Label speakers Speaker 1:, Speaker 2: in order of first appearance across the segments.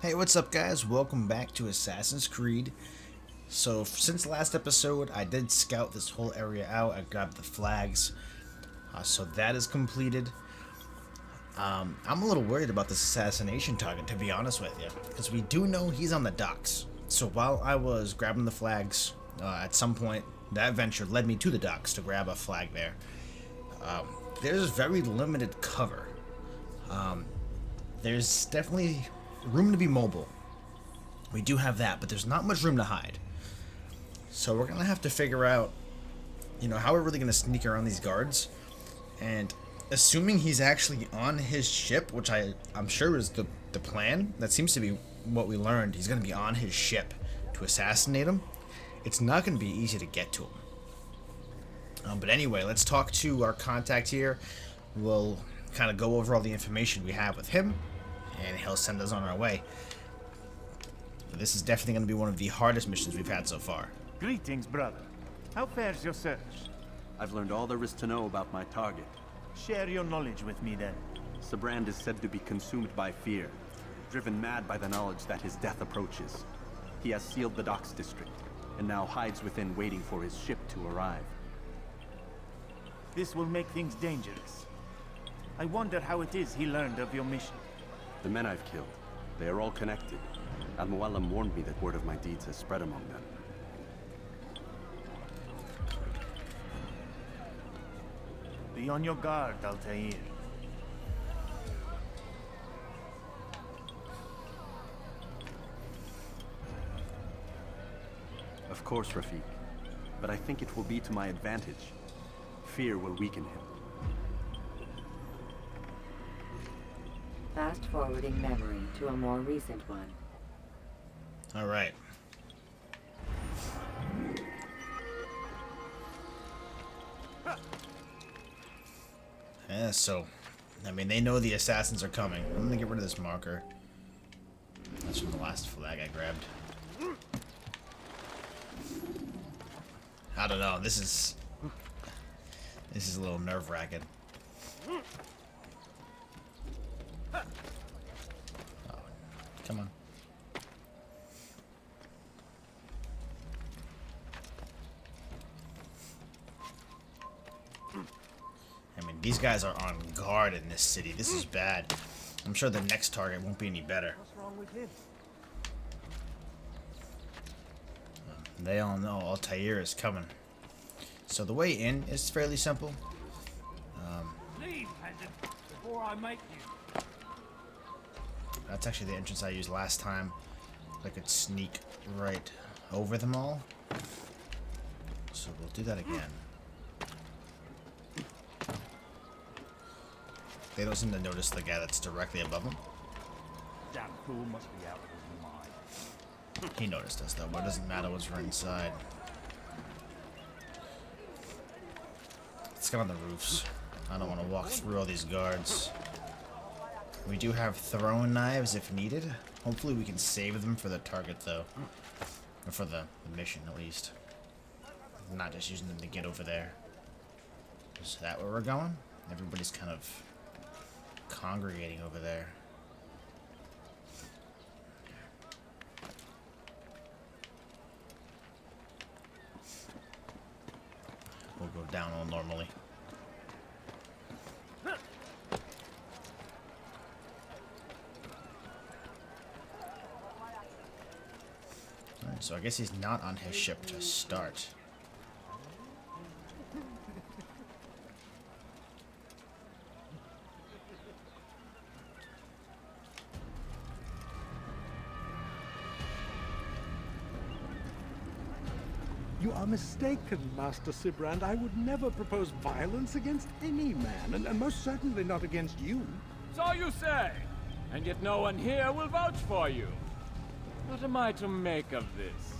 Speaker 1: Hey, what's up guys? Welcome back to Assassin's Creed. So since the last episode, I did scout this whole area out. I grabbed the flags. So that is completed. I'm a little worried about this assassination target, to be honest with you, because we do know he's on the docks. So while I was grabbing the flags, at some point that venture led me to the docks to grab a flag there. There's very limited cover. There's definitely room to be mobile. We do have that, but there's not much room to hide. So we're gonna have to figure out, how we're really gonna sneak around these guards. And assuming he's actually on his ship, which I'm sure is the plan, that seems to be what we learned. He's gonna be on his ship to assassinate him. It's not gonna be easy to get to him. But anyway, let's talk to our contact here. We'll kind of go over all the information we have with him, and he'll send us on our way. This is definitely going to be one of the hardest missions we've had so far.
Speaker 2: Greetings, brother. How fares your search?
Speaker 3: I've learned all there is to know about my target.
Speaker 2: Share your knowledge with me, then.
Speaker 3: Sibrand is said to be consumed by fear, driven mad by the knowledge that his death approaches. He has sealed the docks district, and now hides within waiting for his ship to arrive.
Speaker 2: This will make things dangerous. I wonder how it is he learned of your mission.
Speaker 3: The men I've killed, they are all connected. Al-Mualim warned me that word of my deeds has spread among them.
Speaker 2: Be on your guard, Altair.
Speaker 3: Of course, Rafiq. But I think it will be to my advantage. Fear will weaken him.
Speaker 4: Fast-forwarding memory to a more recent one.
Speaker 1: All right. Yeah, so, they know the assassins are coming. I'm gonna get rid of this marker. That's from the last flag I grabbed. I don't know. This is a little nerve-wracking. Oh, come on. These guys are on guard in this city. This is bad. I'm sure the next target won't be any better.
Speaker 2: What's wrong with him?
Speaker 1: They all know Altair is coming. So the way in is fairly simple.
Speaker 2: Leave, Pendant, before I make you.
Speaker 1: That's actually the entrance I used last time. I could sneak right over them all. So we'll do that again. They don't seem to notice the guy that's directly above them.
Speaker 2: Damn fool must be out of his mind.
Speaker 1: He noticed us though, but it doesn't matter once we're inside. Let's get on the roofs. I don't want to walk through all these guards. We do have throwing knives if needed. Hopefully we can save them for the target though. Or for the mission at least. Not just using them to get over there. Is that where we're going? Everybody's kind of congregating over there. We'll go down all normally. Alright, so I guess he's not on his ship to start.
Speaker 5: You are mistaken, Master Sibrand. I would never propose violence against any man, and most certainly not against you.
Speaker 6: So you say, and yet no one here will vouch for you. What am I to make of this?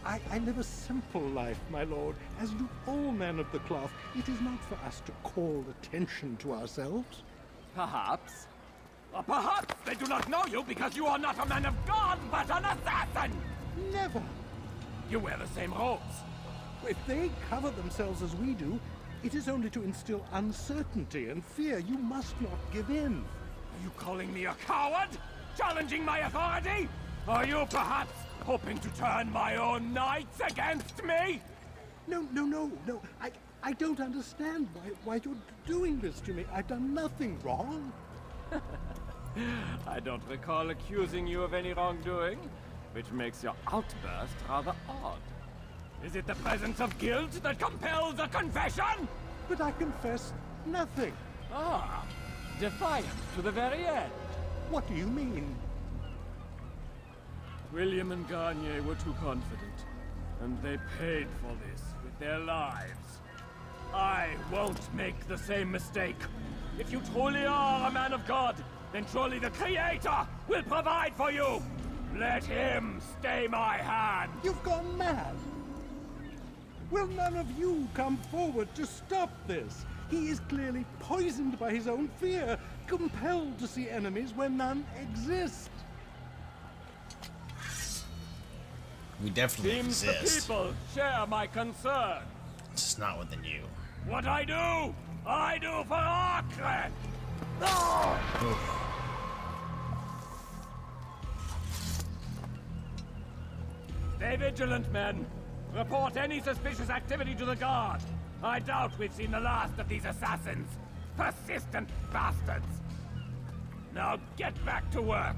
Speaker 5: I live a simple life, my lord, as do all men of the cloth. It is not for us to call attention to ourselves.
Speaker 6: Perhaps. Or perhaps they do not know you because you are not a man of God, but an assassin!
Speaker 5: Never!
Speaker 6: You wear the same robes.
Speaker 5: If they cover themselves as we do, it is only to instill uncertainty and fear. You must not give in.
Speaker 6: Are you calling me a coward? challenging my authority? Are you perhaps hoping to turn my own knights against me?
Speaker 5: No. I don't understand why you're doing this to me. I've done nothing wrong.
Speaker 6: I don't recall accusing you of any wrongdoing, which makes your outburst rather odd. Is it the presence of guilt that compels a confession?
Speaker 5: But I confess nothing.
Speaker 6: Ah, defiant to the very end.
Speaker 5: What do you mean?
Speaker 6: William and Garnier were too confident, and they paid for this with their lives. I won't make the same mistake. If you truly are a man of God, then surely the Creator will provide for you. Let him stay my hand.
Speaker 5: You've gone mad. Will none of you come forward to stop this? He is clearly poisoned by his own fear, compelled to see enemies where none exist.
Speaker 1: We definitely
Speaker 6: Seems
Speaker 1: exist.
Speaker 6: the people share my concern.
Speaker 1: It's just not within you.
Speaker 6: What I do for Arkren! Stay vigilant, men. Report any suspicious activity to the guard. I doubt we've seen the last of these assassins. Persistent bastards. Now get back to work.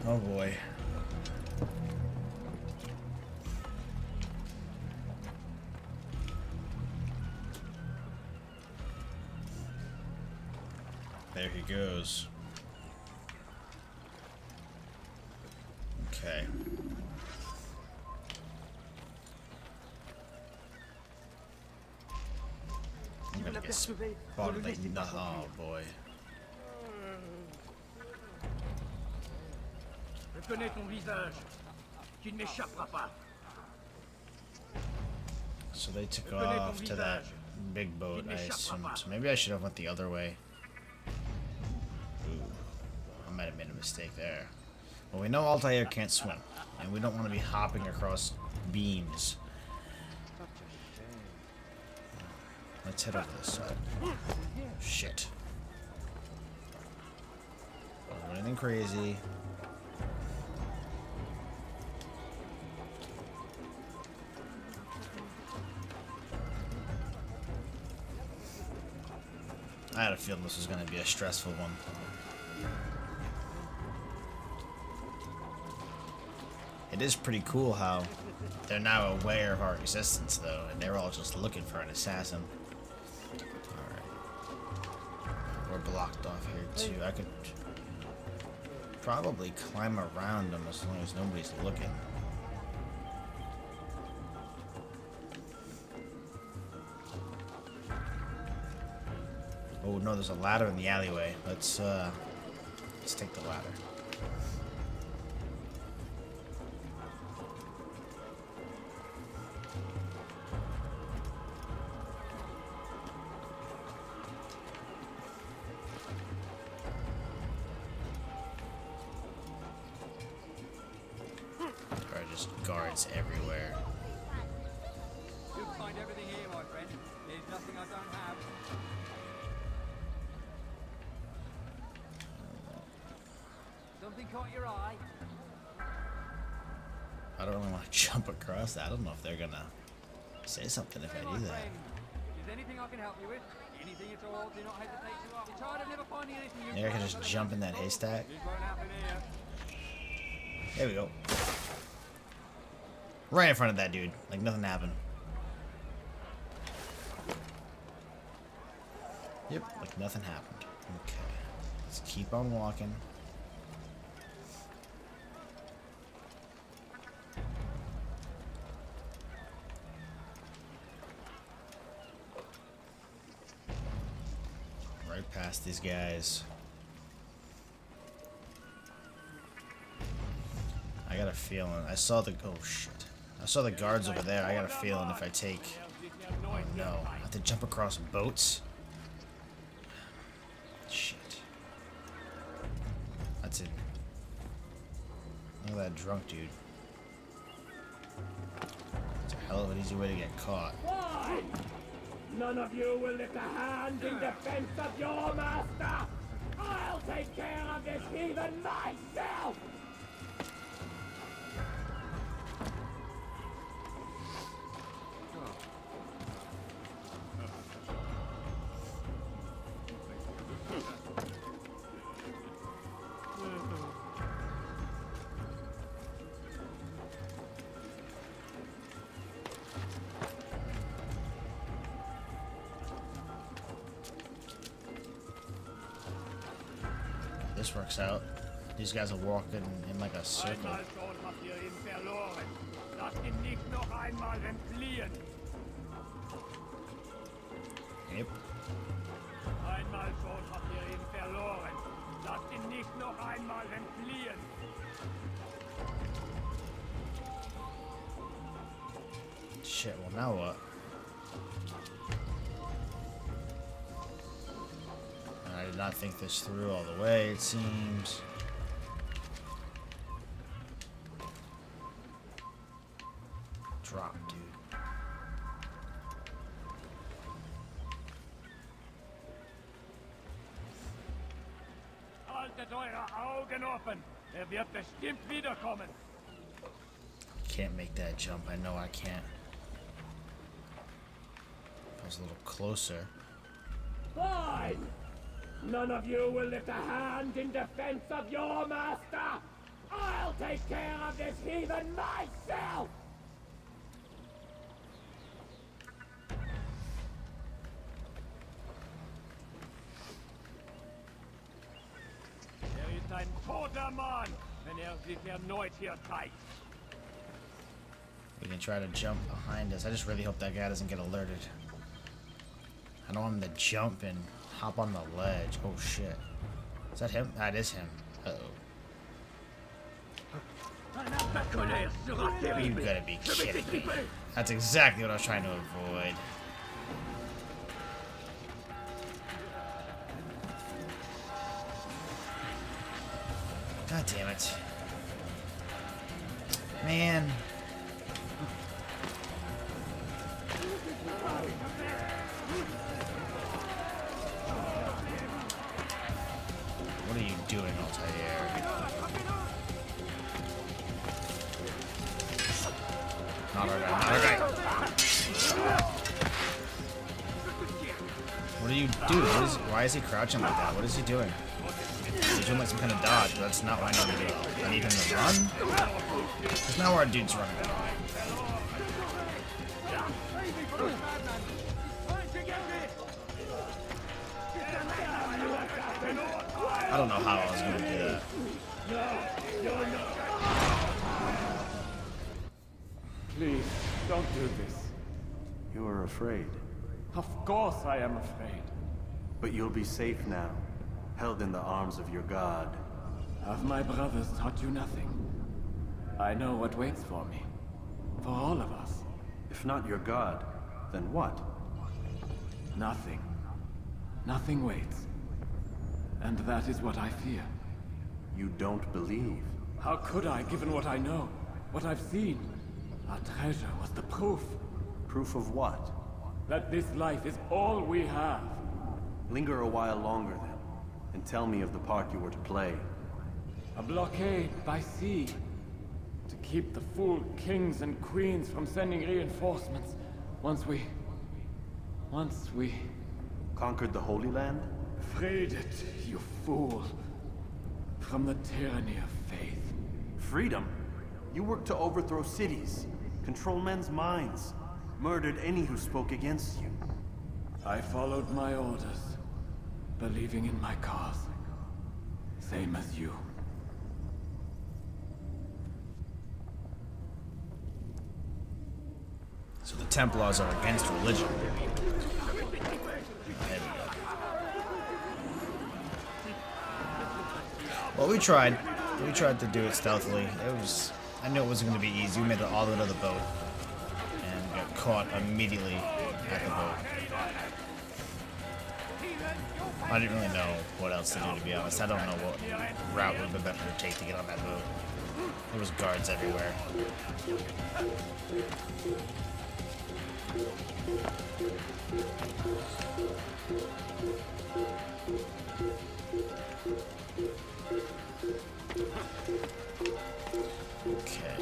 Speaker 1: Oh boy. There he goes. Okay. I'm gonna get spotted like nothing. Oh boy.
Speaker 6: Je connais ton visage. Tu ne m'échapperas pas.
Speaker 1: So they took off to that big boat, I assume. So maybe I should have went the other way. Ooh, I might have made a mistake there. Well, we know Altair can't swim, and we don't want to be hopping across beams. Let's head over this side. Shit. Don't do anything crazy. I had a feeling this was going to be a stressful one. It is pretty cool how they're now aware of our existence, though, and they're all just looking for an assassin. Alright. We're blocked off here, too. I could probably climb around them as long as nobody's looking. Oh no, there's a ladder in the alleyway. Let's take the ladder. There are just guards everywhere.
Speaker 7: You'll find everything here, my friend. There's nothing I don't have. Something caught your eye?
Speaker 1: I don't really want to jump across that. I don't know if they're gonna say something if I
Speaker 7: Hey,
Speaker 1: do
Speaker 7: my
Speaker 1: that.
Speaker 7: friend. Is there anything I can help you with? Anything at all? Do not hesitate to ask. You tired of never finding anything you
Speaker 1: Maybe I can just jump in that haystack.
Speaker 7: This won't happen here.
Speaker 1: There we go. Right in front of that dude. Like nothing happened. Yep, like nothing happened. Okay. Let's keep on walking. Right past these guys. I got a feeling. I saw the. Oh shit. I saw the guards over there. I got a feeling if I take. Oh no. I have to jump across boats? Shit. That's it. Look at that drunk dude. It's a hell of an easy way to get caught.
Speaker 6: Why? None of you will lift a hand in defense of your master! I'll take care of this heathen myself!
Speaker 1: This works out. These guys are walking in like a circle.
Speaker 6: Einmal schon habt ihr ihn verloren. Lasst ihn nicht noch einmal entfliehen.
Speaker 1: Yep.
Speaker 6: Einmal schon habt ihr ihn verloren. Lasst ihn nicht noch einmal entfliehen.
Speaker 1: Shit, well now what? I did not think this through all the way, it seems. Drop, dude.
Speaker 6: Haltet eure Augen offen. Er wird bestimmt wiederkommen.
Speaker 1: Can't make that jump. I know I can't. I was a little closer.
Speaker 6: Fine! None of you will lift a hand in defense of your master! I'll take care of this heathen myself! Er ist ein toter Mann, wenn er sich erneut hier zeigt.
Speaker 1: We can try to jump behind us. I just really hope that guy doesn't get alerted. I don't want him to jump and hop on the ledge. Oh shit. Is that him? That is him. Uh-oh. You gotta be kidding me. That's exactly what I was trying to avoid. God damn it. Man. What are you doing, Altair? Not our guy, not our guy. What do you do? Why is he crouching like that? What is he doing? He's doing like some kind of dodge, but that's not what I need to do. I need him to run? That's not where our dude's running. I don't know how I was going to do that.
Speaker 6: Please, don't do this.
Speaker 3: You are afraid,
Speaker 6: Of course I am afraid.
Speaker 3: but you'll be safe now, held in the arms of your god.
Speaker 6: Have my brothers taught you nothing? I know what waits for me. For all of us.
Speaker 3: If not your god, then what?
Speaker 6: Nothing. Nothing waits. And that is what I fear.
Speaker 3: You don't believe.
Speaker 6: How could I, given what I know? What I've seen? Our treasure was the proof
Speaker 3: Proof of what?
Speaker 6: that this life is all we have.
Speaker 3: Linger a while longer then, and tell me of the part you were to play.
Speaker 6: A blockade by sea. To keep the fool kings and queens from sending reinforcements. Once we...
Speaker 3: Conquered the Holy Land?
Speaker 6: freed it, you fool. From the tyranny of faith.
Speaker 3: Freedom? You worked to overthrow cities, control men's minds, murdered any who spoke against you.
Speaker 6: I followed my orders, believing in my cause. Same as you.
Speaker 1: So the Templars are against religion. There we go. Well, we tried. We tried to do it stealthily. I knew it wasn't going to be easy. We made it all the way to the boat. And got caught immediately at the boat. I didn't really know what else to do, to be honest. I don't know what route would be better to take to get on that boat. There was guards everywhere. Okay.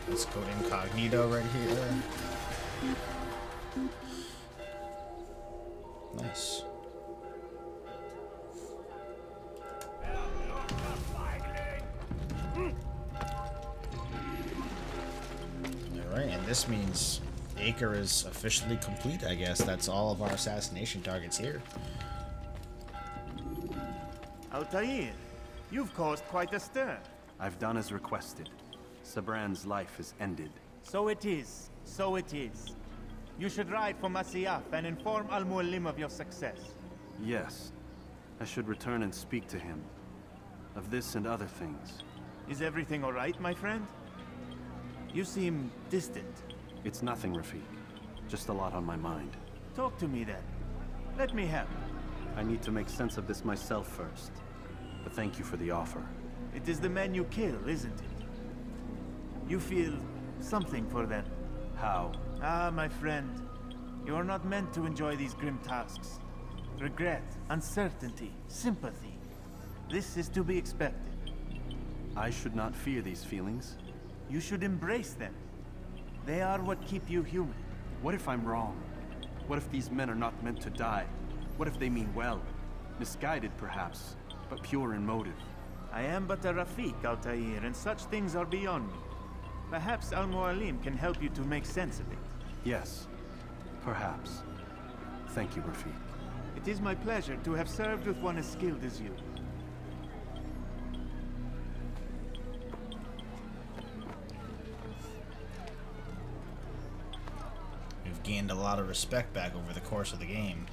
Speaker 1: Let's go incognito right here. Nice. Alright, and this means Acre is officially complete, I guess. That's all of our assassination targets here.
Speaker 2: Altair, you've caused quite a stir.
Speaker 3: I've done as requested. Sibrand's life is ended.
Speaker 2: So it is. So it is. You should ride for Masyaf and inform Al-Mualim of your success.
Speaker 3: Yes. I should return and speak to him. Of this and other things.
Speaker 2: Is everything all right, my friend? You seem distant.
Speaker 3: It's nothing, Rafik. Just a lot on my mind.
Speaker 2: Talk to me then. Let me help.
Speaker 3: I need to make sense of this myself first. But thank you for the offer.
Speaker 2: It is the men you kill, isn't it? You feel something for them.
Speaker 3: How?
Speaker 2: Ah, my friend. You are not meant to enjoy these grim tasks. Regret, uncertainty, sympathy. This is to be expected.
Speaker 3: I should not fear these feelings.
Speaker 2: You should embrace them. They are what keep you human.
Speaker 3: What if I'm wrong? What if these men are not meant to die? What if they mean well? Misguided, perhaps, but pure in motive.
Speaker 2: I am but a Rafik, Altair, and such things are beyond me. Perhaps Al-Mualim can help you to make sense of it.
Speaker 3: Yes, perhaps. Thank you, Rafik.
Speaker 2: It is my pleasure to have served with one as skilled as you.
Speaker 1: We've gained a lot of respect back over the course of the game.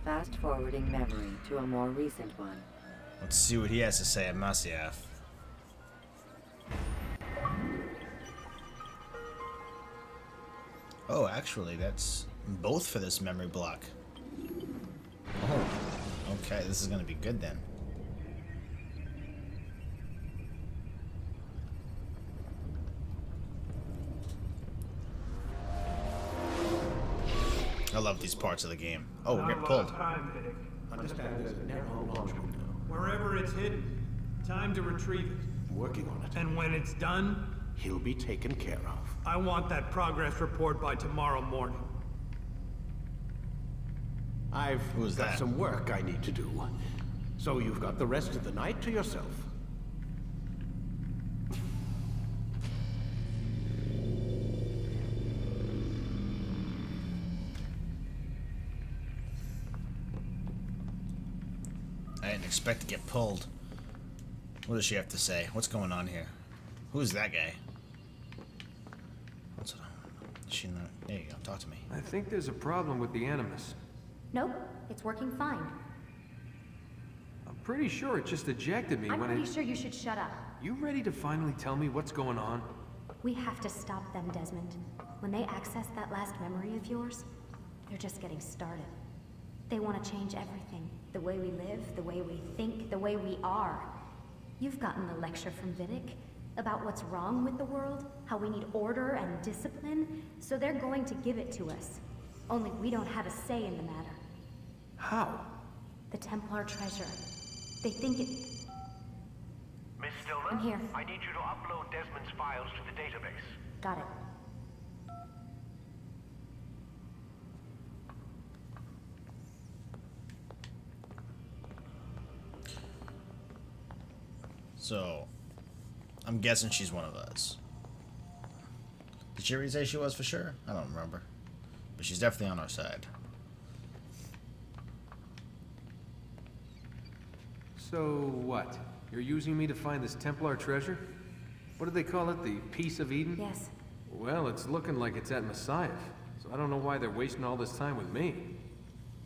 Speaker 4: Fast forwarding memory to a more recent one.
Speaker 1: Let's see what he has to say at Masyaf. Oh, actually, that's both for this memory block. Oh, okay, this is gonna be good then. I love these parts of the game. Oh, we're getting pulled.
Speaker 8: Understand there's a narrow launch window. Wherever it's hidden, time to retrieve it.
Speaker 9: Working on it.
Speaker 8: And when it's done,
Speaker 9: He'll be taken care of.
Speaker 8: I want that progress report by tomorrow morning.
Speaker 9: I've
Speaker 1: Who's
Speaker 9: got
Speaker 1: that?
Speaker 9: some work I need to do. So you've got the rest of the night to yourself.
Speaker 1: I didn't expect to get pulled. What does she have to say? What's going on here? Who's that guy? What's it on? Is she not? There you go. Talk to me.
Speaker 10: I think there's a problem with the Animus.
Speaker 11: Nope, it's working fine.
Speaker 10: I'm pretty sure it just ejected me
Speaker 11: I'm
Speaker 10: when
Speaker 11: pretty
Speaker 10: it...
Speaker 11: sure you should shut up.
Speaker 10: You ready to finally tell me what's going on?
Speaker 11: We have to stop them, Desmond. When they access that last memory of yours, they're just getting started. They want to change everything. The way we live, the way we think, the way we are. You've gotten the lecture from Vidic about what's wrong with the world, how we need order and discipline, so they're going to give it to us. Only we don't have a say in the matter.
Speaker 10: How?
Speaker 11: The Templar treasure. They think it...
Speaker 12: Miss Stillman?
Speaker 11: I'm here.
Speaker 12: I need you to upload Desmond's files to the database.
Speaker 11: Got it.
Speaker 1: So, I'm guessing she's one of us. Did she already say she was for sure? I don't remember. But she's definitely on our side.
Speaker 10: So what? You're using me to find this Templar treasure? What do they call it? The Piece of Eden?
Speaker 11: Yes.
Speaker 10: Well, it's looking like it's at Masyaf, so I don't know why they're wasting all this time with me.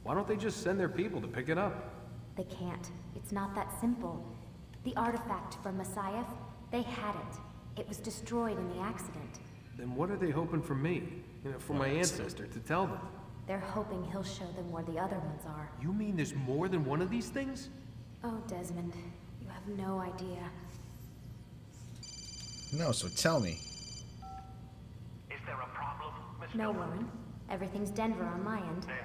Speaker 10: Why don't they just send their people to pick it up?
Speaker 11: They can't. It's not that simple. The artifact from Masyaf, they had it. It was destroyed in the accident.
Speaker 10: Then what are they hoping from me? You know, for my ancestor to tell them?
Speaker 11: They're hoping he'll show them where the other ones are.
Speaker 10: You mean there's more than one of these things?
Speaker 11: Oh, Desmond, you have no idea.
Speaker 1: No, so tell me.
Speaker 12: Is there a problem, Mr.
Speaker 11: No,
Speaker 12: Dillon?
Speaker 11: Warren. Everything's Denver on my end.
Speaker 12: Then,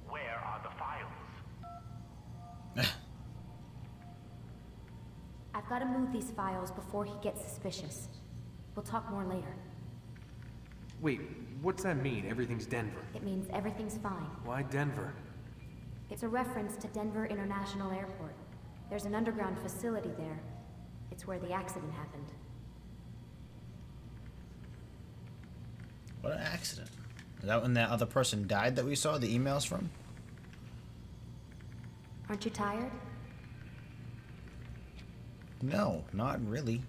Speaker 12: where are the files?
Speaker 11: I've got to move these files before he gets suspicious. We'll talk more later.
Speaker 10: Wait, what's that mean, everything's Denver?
Speaker 11: It means everything's fine.
Speaker 10: Why Denver?
Speaker 11: It's a reference to Denver International Airport. There's an underground facility there. It's where the accident happened.
Speaker 1: What an accident. Is that when that other person died that we saw the emails from?
Speaker 11: Aren't you tired?
Speaker 1: No, not really.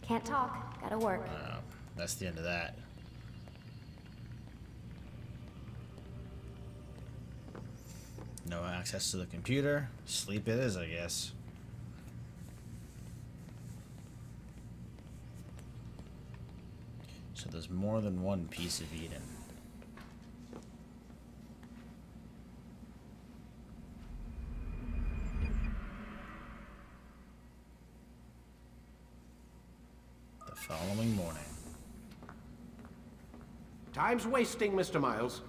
Speaker 11: Can't talk. Gotta work.
Speaker 1: That's the end of that. No access to the computer. Sleep it is, I guess. So there's more than one piece of Eden. The following morning.
Speaker 9: Time's wasting, Mr. Miles.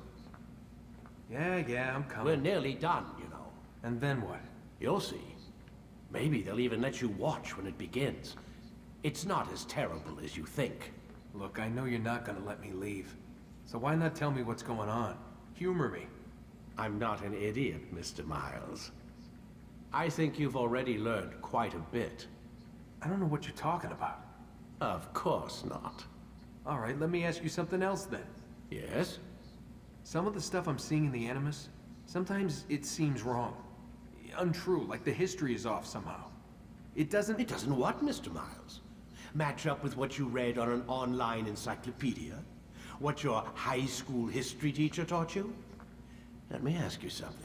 Speaker 10: Yeah, I'm coming.
Speaker 9: We're nearly done, you know.
Speaker 10: And then what?
Speaker 9: You'll see. Maybe they'll even let you watch when it begins. It's not as terrible as you think.
Speaker 10: Look, I know you're not gonna let me leave. So why not tell me what's going on? Humor me.
Speaker 9: I'm not an idiot, Mr. Miles. I think you've already learned quite a bit.
Speaker 10: I don't know what you're talking about.
Speaker 9: Of course not.
Speaker 10: All right, let me ask you something else then.
Speaker 9: Yes?
Speaker 10: Some of the stuff I'm seeing in the Animus, sometimes it seems wrong. Untrue, like the history is off somehow. It doesn't...
Speaker 9: It doesn't what, Mr. Miles? Match up with what you read on an online encyclopedia? What your high school history teacher taught you? Let me ask you something.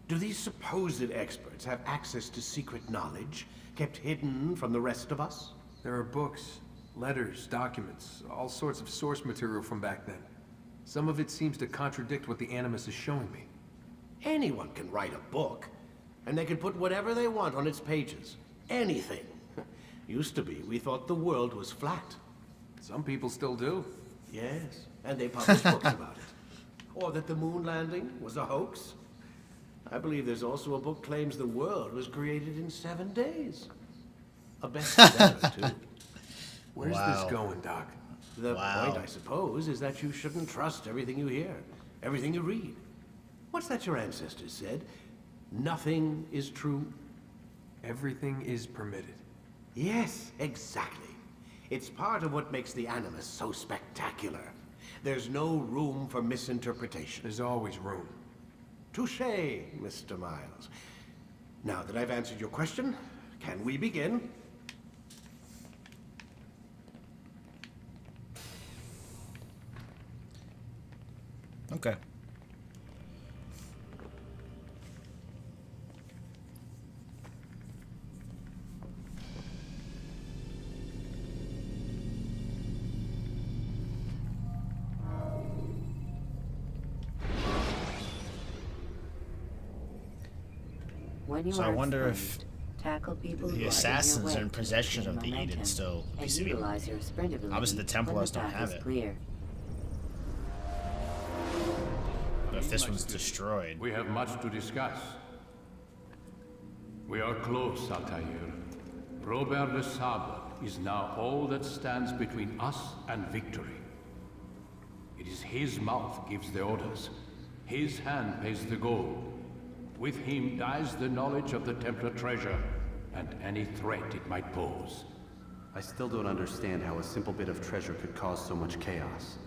Speaker 9: Do these supposed experts have access to secret knowledge kept hidden from the rest of us?
Speaker 10: There are books, letters, documents, all sorts of source material from back then. Some of it seems to contradict what the Animus is showing me.
Speaker 9: Anyone can write a book, and they can put whatever they want on its pages. Anything. Used to be, we thought the world was flat.
Speaker 10: Some people still do.
Speaker 9: Yes, and they publish books about it. Or that the moon landing was a hoax. I believe there's also a book claims the world was created in 7 days. A bestseller, too.
Speaker 10: Where's this going, Doc?
Speaker 9: The point, I suppose, is that you shouldn't trust everything you hear, everything you read. What's that your ancestors said? Nothing is true.
Speaker 10: Everything is permitted.
Speaker 9: Yes, exactly. It's part of what makes the Animus so spectacular. There's no room for misinterpretation.
Speaker 10: There's always room.
Speaker 9: Touché, Mr. Miles. Now that I've answered your question, can we begin?
Speaker 1: Okay. So I wonder if the assassins are in possession of the Eden still. Obviously the Templars don't have it. But if this one's destroyed...
Speaker 13: We have much to discuss. We are close, Altair. Robert de Sable is now all that stands between us and victory. It is his mouth gives the orders. His hand pays the gold. With him dies the knowledge of the Templar treasure, and any threat it might pose.
Speaker 3: I still don't understand how a simple bit of treasure could cause so much chaos.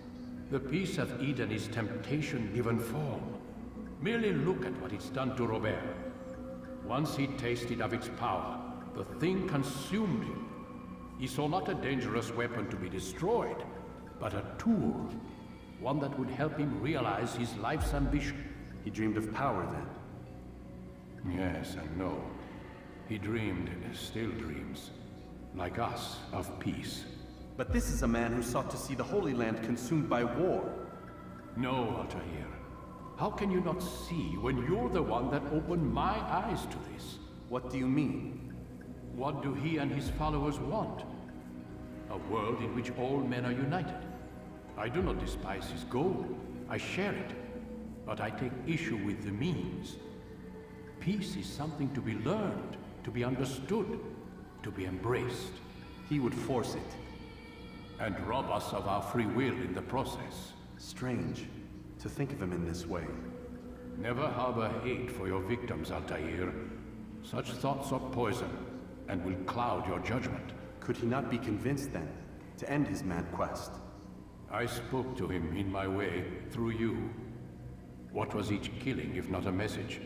Speaker 13: The piece of Eden is temptation given form. Merely look at what it's done to Robert. Once he tasted of its power, the thing consumed him. He saw not a dangerous weapon to be destroyed, but a tool. One that would help him realize his life's ambition.
Speaker 3: He dreamed of power then?
Speaker 13: Yes and no. He dreamed, still dreams, like us, of peace.
Speaker 3: But this is a man who sought to see the Holy Land consumed by war.
Speaker 13: No, Altair. How can you not see when you're the one that opened my eyes to this?
Speaker 3: What do you mean?
Speaker 13: What do he and his followers want? A world in which all men are united. I do not despise his goal. I share it. But I take issue with the means. Peace is something to be learned, to be understood, to be embraced.
Speaker 3: He would force it.
Speaker 13: And rob us of our free will in the process.
Speaker 3: Strange to think of him in this way.
Speaker 13: Never harbor hate for your victims, Altair. Such thoughts are poison, and will cloud your judgment.
Speaker 3: Could he not be convinced, then, to end his mad quest?
Speaker 13: I spoke to him in my way, through you. What was each killing if not a message?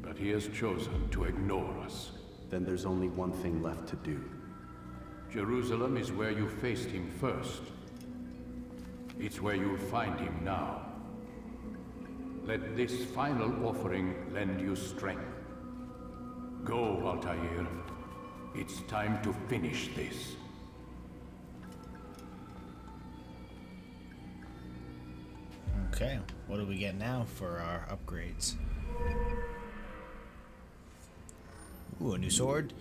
Speaker 13: But he has chosen to ignore us.
Speaker 3: Then there's only one thing left to do.
Speaker 13: Jerusalem is where you faced him first. It's where you'll find him now. Let this final offering lend you strength. Go, Altair. It's time to finish this.
Speaker 1: Okay, what do we get now for our upgrades? Ooh, a new sword.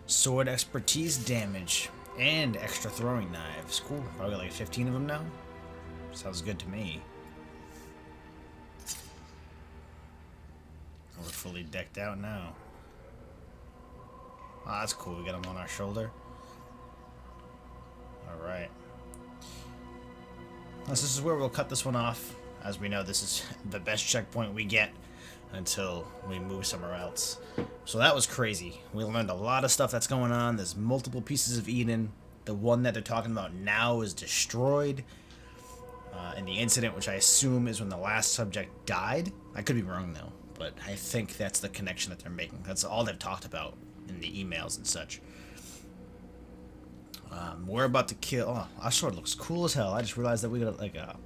Speaker 1: Sword expertise damage. And extra throwing knives. Cool. Probably like 15 of them now. Sounds good to me. We're fully decked out now. Oh, that's cool. We got them on our shoulder. Alright. This is where we'll cut this one off. As we know, this is the best checkpoint we get until we move somewhere else. So that was crazy. We learned a lot of stuff that's going on. There's multiple pieces of Eden. The one that they're talking about now is destroyed. In the incident, which I assume is when the last subject died. I could be wrong though, but I think that's the connection that they're making. That's all they've talked about in the emails and such. We're about to kill... Oh, our sword looks cool as hell. I just realized that we got like a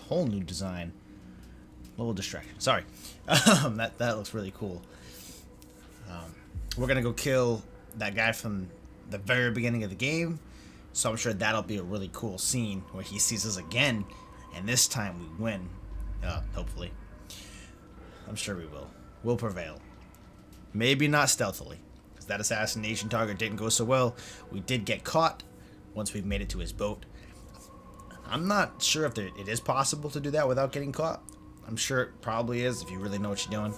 Speaker 1: whole new design. A little distraction. Sorry. That looks really cool. We're gonna go kill that guy from the very beginning of the game. So I'm sure that'll be a really cool scene where he sees us again, and this time we win. Hopefully. I'm sure we will. We'll prevail. Maybe not stealthily, because that assassination target didn't go so well. We did get caught once we made it to his boat. I'm not sure if it is possible to do that without getting caught. I'm sure it probably is if you really know what you're doing.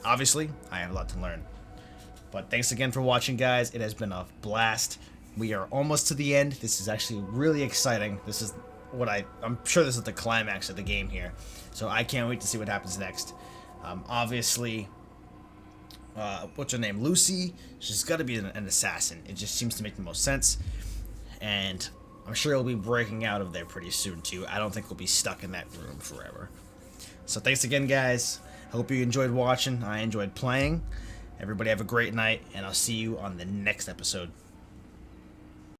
Speaker 1: Obviously, I have a lot to learn. But thanks again for watching, guys. It has been a blast. We are almost to the end. This is actually really exciting. This is what I'm sure this is the climax of the game here. So I can't wait to see what happens next. Obviously, what's her name? Lucy. She's got to be an assassin. It just seems to make the most sense. And I'm sure he'll be breaking out of there pretty soon, too. I don't think we'll be stuck in that room forever. So thanks again, guys. Hope you enjoyed watching. I enjoyed playing. Everybody have a great night, and I'll see you on the next episode.